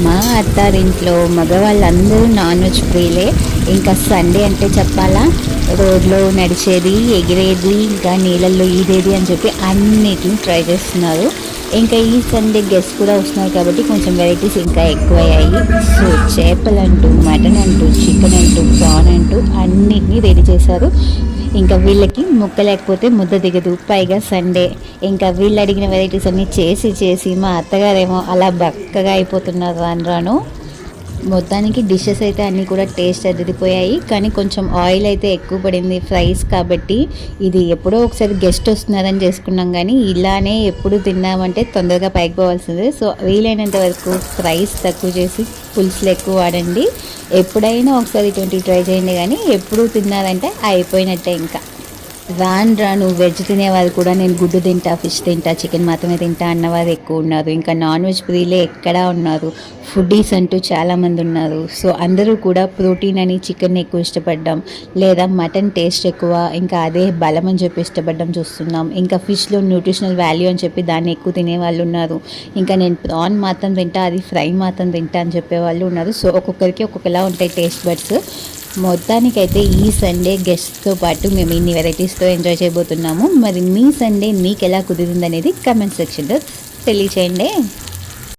మా అత్తారింట్లో మగవాళ్ళందరూ non veg ప్రియులే. ఇంకా Sunday అంటే చెప్పాలా, రోడ్లో నడిచేది, ఎగిరేది, ఇంకా నీళ్ళల్లో ఈదేది అని చెప్పి అన్నిటిని ట్రై చేస్తున్నారు. ఇంకా ఈ సండే గెస్ట్ కూడా వస్తున్నారు కాబట్టి కొంచెం వెరైటీస్ ఇంకా ఎక్కువయ్యాయి. సో చేపలు అంటూ, మటన్ అంటూ, చికెన్ అంటూ, ప్రాన్ అంటూ అన్నిటినీ రెడీ చేశారు. ఇంకా వీళ్ళకి ముక్క లేకపోతే ముద్ద దిగదు, పైగా సండే. ఇంకా వీళ్ళు అడిగిన వెరైటీస్ అన్నీ చేసి చేసి మా అత్తగారేమో అలా బక్కగా అయిపోతున్నారు రాను రాను. మొత్తానికి డిషెస్ అయితే అన్నీ కూడా టేస్ట్ అదిరిపోయాయి, కానీ కొంచెం ఆయిల్ అయితే ఎక్కువ పడింది ఫ్రైస్ కాబట్టి. ఇది ఎప్పుడో ఒకసారి గెస్ట్ వస్తున్నారని చేసుకున్నాం, కానీ ఇలానే ఎప్పుడు తిన్నామంటే తొందరగా పైకి పోవాల్సిందే. సో వీలైనంత వరకు ఫ్రైస్ తక్కువ చేసి పులుసులు ఎక్కువ వాడండి. ఎప్పుడైనా ఒకసారి ఇటువంటి ట్రై చేయండి, కానీ ఎప్పుడు తిన్నారంటే అయిపోయినట్టే. ఇంకా రాను రాను వెజ్ తినేవారు కూడా నేను గుడ్డు తింటా, ఫిష్ తింటా, చికెన్ మాత్రమే తింటా అన్నవారు ఎక్కువ ఉన్నారు. ఇంకా నాన్ వెజ్ ప్రియులే ఎక్కడా ఉన్నారు, ఫుడ్డీస్ అంటూ చాలామంది ఉన్నారు. సో అందరూ కూడా ప్రోటీన్ అని చికెన్ ఎక్కువ ఇష్టపడ్డాం, లేదా మటన్ టేస్ట్ ఎక్కువ, ఇంకా అదే బలం అని చెప్పి ఇష్టపడ్డం చూస్తున్నాం. ఇంకా ఫిష్లో న్యూట్రిషనల్ వాల్యూ అని చెప్పి దాన్ని ఎక్కువ తినేవాళ్ళు ఉన్నారు. ఇంకా నేను ప్రాన్ మాత్రం తింటా, అది ఫ్రై మాత్రం తింటా అని చెప్పేవాళ్ళు ఉన్నారు. సో ఒక్కొక్కరికి ఒక్కొక్కలా ఉంటాయి టేస్ట్ బడ్స్. మొత్తానికైతే ఈ సండే గెస్ట్తో పాటు మేము ఇన్ని వెరైటీస్తో ఎంజాయ్ చేయబోతున్నాము. మరి మీ సండే మీకు ఎలా కుదిరిందనేది కమెంట్ సెక్షన్లో తెలియచేయండి.